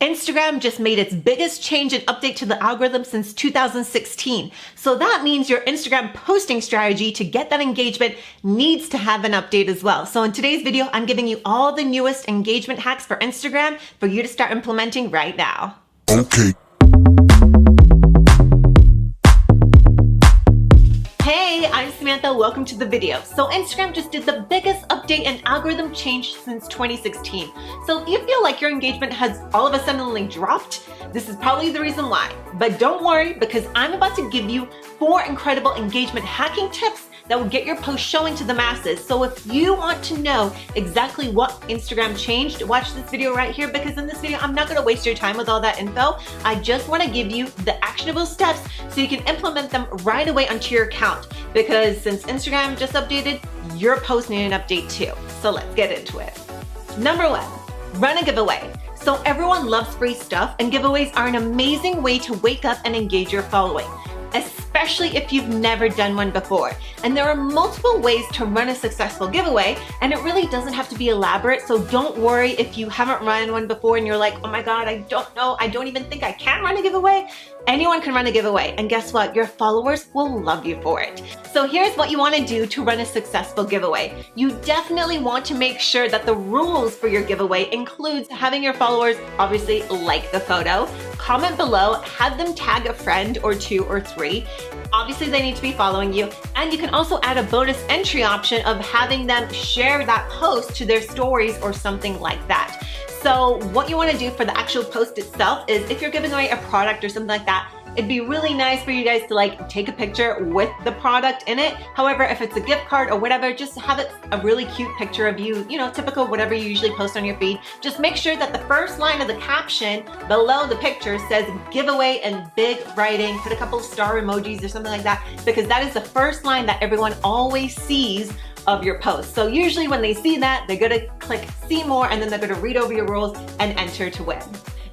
Instagram just made its biggest change and update to the algorithm since 2016. So that means your Instagram posting strategy to get that engagement needs to have an update as well. So in today's video, I'm giving you all the newest engagement hacks for Instagram for you to start implementing right now. Okay. Hey, I'm Samantha, welcome to the video. So Instagram just did the biggest update and algorithm change since 2016. So if you feel like your engagement has all of a sudden dropped, this is probably the reason why. But don't worry, because I'm about to give you 4 incredible engagement hacking tips that will get your post showing to the masses. So if you want to know exactly what Instagram changed, watch this video right here, because in this video, I'm not gonna waste your time with all that info. I just wanna give you the actionable steps so you can implement them right away onto your account. Because since Instagram just updated, your post need an update too. So let's get into it. Number 1, run a giveaway. So everyone loves free stuff, and giveaways are an amazing way to wake up and engage your following, especially if you've never done one before. And there are multiple ways to run a successful giveaway, and it really doesn't have to be elaborate, so don't worry if you haven't run one before and you're like, oh my God, I don't know, I don't even think I can run a giveaway. Anyone can run a giveaway, and guess what? Your followers will love you for it. So here's what you want to do to run a successful giveaway. You definitely want to make sure that the rules for your giveaway includes having your followers obviously like the photo, comment below, have them tag a friend or 2 or 3. Obviously they need to be following you, and you can also add a bonus entry option of having them share that post to their stories or something like that. So what you want to do for the actual post itself is, if you're giving away a product or something like that, it'd be really nice for you guys to take a picture with the product in it. However, if it's a gift card or whatever, just have it a really cute picture of you, typical whatever you usually post on your feed. Just make sure that the first line of the caption below the picture says giveaway in big writing. Put a couple of star emojis or something like that, because that is the first line that everyone always sees of your post. So usually when they see that, they're gonna click see more, and then they're gonna read over your rules and enter to win.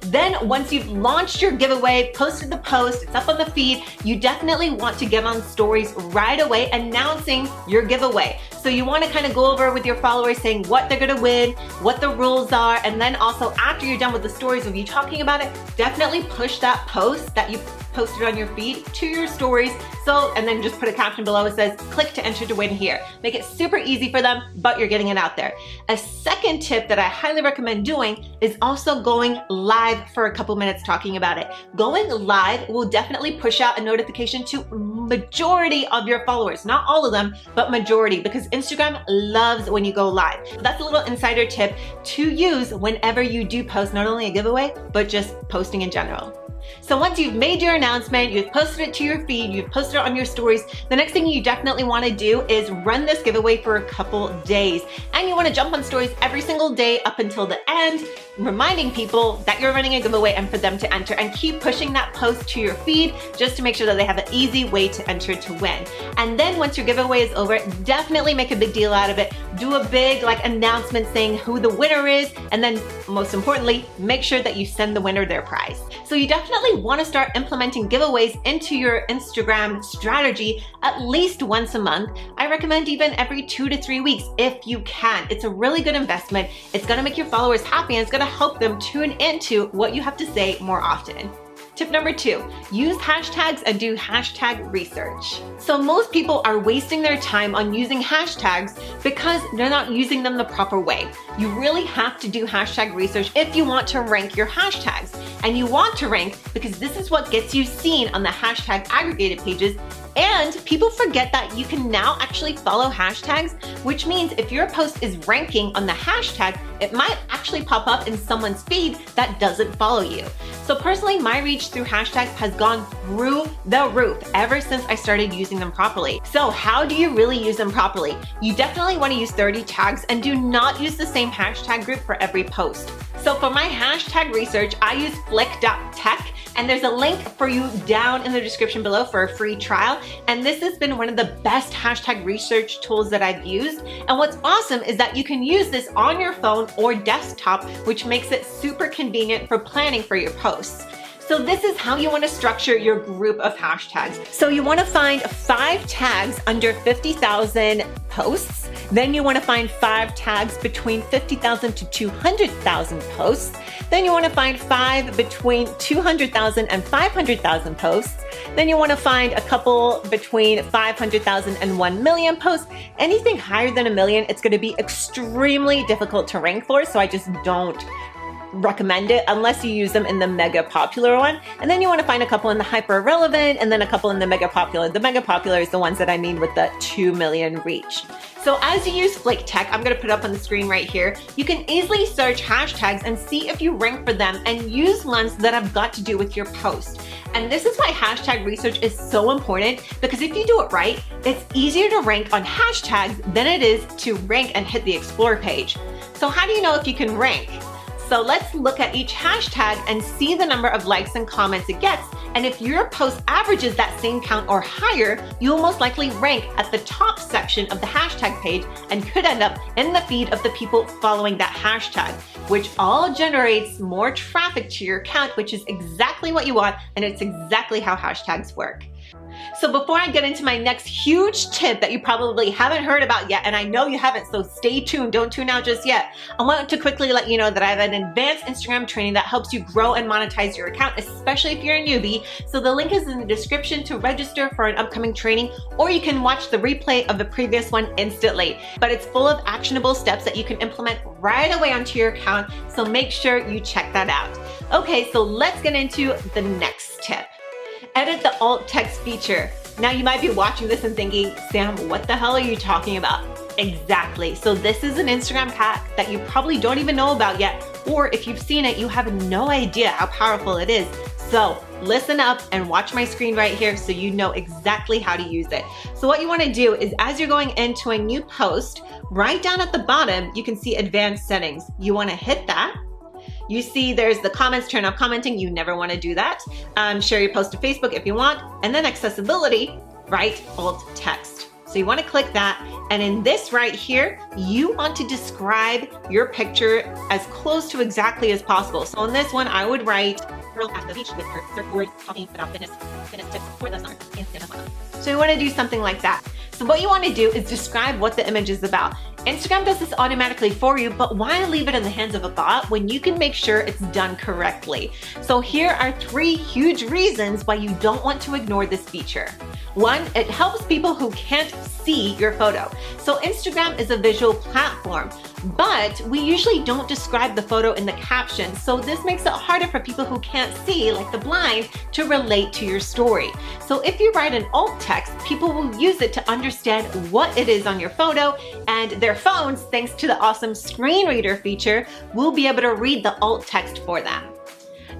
Then once you've launched your giveaway, posted the post, it's up on the feed, you definitely want to get on stories right away announcing your giveaway. So you want to kind of go over with your followers saying what they're going to win, what the rules are, and then also after you're done with the stories of you talking about it, definitely push that post that you posted on your feed to your stories. And then just put a caption below that says, click to enter to win here. Make it super easy for them, but you're getting it out there. A second tip that I highly recommend doing is also going live for a couple minutes talking about it. Going live will definitely push out a notification to majority of your followers, not all of them, but majority, because Instagram loves when you go live. That's a little insider tip to use whenever you do post not only a giveaway, but just posting in general. So once you've made your announcement, you've posted it to your feed, you've posted it on your stories, the next thing you definitely want to do is run this giveaway for a couple days. And you want to jump on stories every single day up until the end, reminding people that you're running a giveaway and for them to enter, and keep pushing that post to your feed just to make sure that they have an easy way to enter to win. And then once your giveaway is over, definitely make a big deal out of it. Do a big announcement saying who the winner is, and then most importantly, make sure that you send the winner their prize. So you definitely want to start implementing giveaways into your Instagram strategy at least once a month. I recommend even every 2 to 3 weeks if you can. It's a really good investment. It's going to make your followers happy, and it's going to help them tune into what you have to say more often. Tip number 2, use hashtags and do hashtag research. So most people are wasting their time on using hashtags because they're not using them the proper way. You really have to do hashtag research if you want to rank your hashtags. And you want to rank because this is what gets you seen on the hashtag aggregated pages. And people forget that you can now actually follow hashtags, which means if your post is ranking on the hashtag, it might actually pop up in someone's feed that doesn't follow you. So personally, my reach through hashtags has gone through the roof ever since I started using them properly. So how do you really use them properly? You definitely want to use 30 tags, and do not use the same hashtag group for every post. So for my hashtag research, I use flick.tech, and there's a link for you down in the description below for a free trial. And this has been one of the best hashtag research tools that I've used. And what's awesome is that you can use this on your phone or desktop, which makes it super convenient for planning for your posts. So this is how you want to structure your group of hashtags. So you want to find 5 tags under 50,000 posts. Then you want to find 5 tags between 50,000 to 200,000 posts. Then you want to find 5 between 200,000 and 500,000 posts. Then you want to find a couple between 500,000 and 1 million posts. Anything higher than 1 million, it's going to be extremely difficult to rank for, so I just don't recommend it unless you use them in the mega popular one. And then you want to find a couple in the hyper relevant and then a couple in the mega popular. The mega popular is the ones that I mean with the 2 million reach. So as you use Flake Tech, I'm going to put up on the screen right here, you can easily search hashtags and see if you rank for them and use ones that have got to do with your post. And this is why hashtag research is so important, because if you do it right, it's easier to rank on hashtags than it is to rank and hit the explore page. So how do you know if you can rank? So let's look at each hashtag and see the number of likes and comments it gets. And if your post averages that same count or higher, you'll most likely rank at the top section of the hashtag page and could end up in the feed of the people following that hashtag, which all generates more traffic to your account, which is exactly what you want, and it's exactly how hashtags work. So before I get into my next huge tip that you probably haven't heard about yet, and I know you haven't, so stay tuned, don't tune out just yet. I want to quickly let you know that I have an advanced Instagram training that helps you grow and monetize your account, especially if you're a newbie. So the link is in the description to register for an upcoming training, or you can watch the replay of the previous one instantly. But it's full of actionable steps that you can implement right away onto your account, so make sure you check that out. Okay, so let's get into the next tip. Edit the alt text feature. Now you might be watching this and thinking, Sam, what the hell are you talking about? Exactly. So this is an Instagram hack that you probably don't even know about yet, or if you've seen it, you have no idea how powerful it is. So listen up and watch my screen right here so you know exactly how to use it. So what you want to do is, as you're going into a new post, right down at the bottom, you can see advanced settings. You want to hit that. You see there's the comments, turn off commenting. You never want to do that. Share your post to Facebook if you want. And then accessibility, write alt text. So you want to click that. And in this right here, you want to describe your picture as close to exactly as possible. So on this one, I would write, girl at the beach with her surfboard talking about fitness tips for the summer. So you want to do something like that. So what you want to do is describe what the image is about. Instagram does this automatically for you, but why leave it in the hands of a bot when you can make sure it's done correctly? So here are 3 huge reasons why you don't want to ignore this feature. 1, it helps people who can't see your photo. So Instagram is a visual platform, but we usually don't describe the photo in the caption. So this makes it harder for people who can't see, like the blind, to relate to your story. So if you write an alt text, people will use it to understand what it is on your photo, and their phones, thanks to the awesome screen reader feature, will be able to read the alt text for them.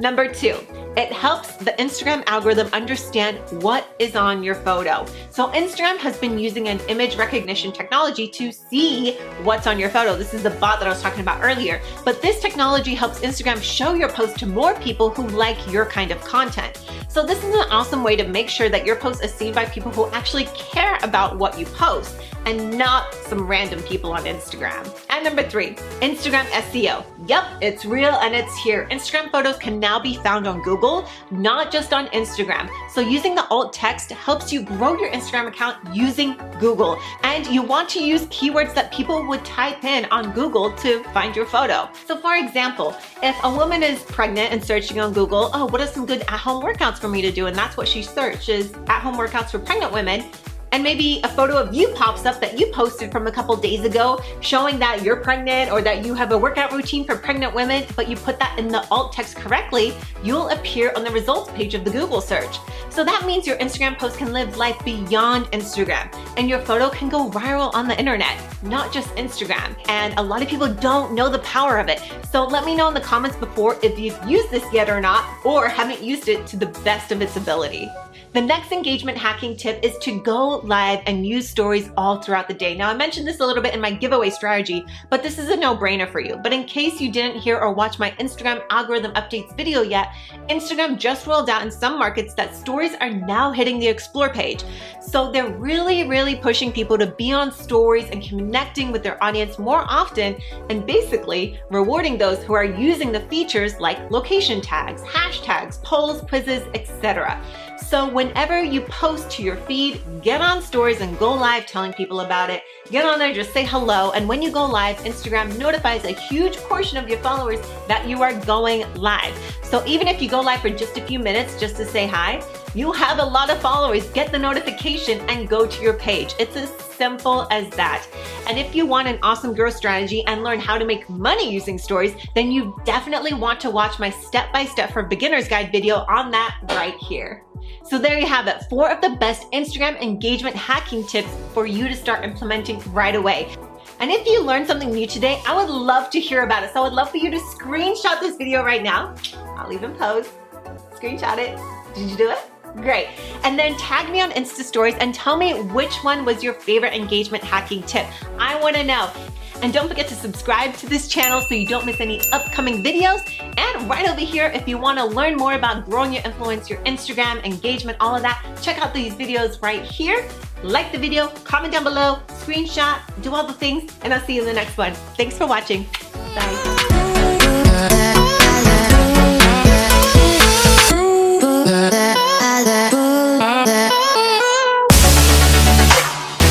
Number 2, it helps the Instagram algorithm understand what is on your photo. So Instagram has been using an image recognition technology to see what's on your photo. This is the bot that I was talking about earlier. But this technology helps Instagram show your post to more people who like your kind of content. So this is an awesome way to make sure that your post is seen by people who actually care about what you post, and not some random people on Instagram. And number 3, Instagram SEO. Yep, it's real and it's here. Instagram photos can now be found on Google, not just on Instagram. So using the alt text helps you grow your Instagram account using Google. And you want to use keywords that people would type in on Google to find your photo. So for example, if a woman is pregnant and searching on Google, oh, what are some good at-home workouts for me to do? And that's what she searches, at-home workouts for pregnant women. And maybe a photo of you pops up that you posted from a couple days ago showing that you're pregnant or that you have a workout routine for pregnant women, but you put that in the alt text correctly, you'll appear on the results page of the Google search. So that means your Instagram post can live life beyond Instagram, and your photo can go viral on the internet, not just Instagram. And a lot of people don't know the power of it. So let me know in the comments before if you've used this yet or not, or haven't used it to the best of its ability. The next engagement hacking tip is to go live and use stories all throughout the day. Now, I mentioned this a little bit in my giveaway strategy, but this is a no-brainer for you. But in case you didn't hear or watch my Instagram algorithm updates video yet, Instagram just rolled out in some markets that stories are now hitting the explore page. So they're really pushing people to be on stories and connecting with their audience more often, and basically rewarding those who are using the features like location tags, hashtags, polls, quizzes, etc. So whenever you post to your feed, get on stories and go live telling people about it. Get on there, just say hello, and when you go live, Instagram notifies a huge portion of your followers that you are going live. So even if you go live for just a few minutes just to say hi, you have a lot of followers. Get the notification and go to your page. It's as simple as that. And if you want an awesome growth strategy and learn how to make money using stories, then you definitely want to watch my step-by-step for beginners guide video on that right here. So there you have it, 4 of the best Instagram engagement hacking tips for you to start implementing right away. And if you learned something new today, I would love to hear about it. So I would love for you to screenshot this video right now. I'll even pose. Screenshot it. Did you do it? Great. And then tag me on Insta Stories and tell me which one was your favorite engagement hacking tip. I want to know. And don't forget to subscribe to this channel so you don't miss any upcoming videos. And right over here, if you want to learn more about growing your influence, your Instagram engagement, all of that, check out these videos right here. Like the video, comment down below, screenshot, do all the things, and I'll see you in the next one. Thanks for watching. Bye.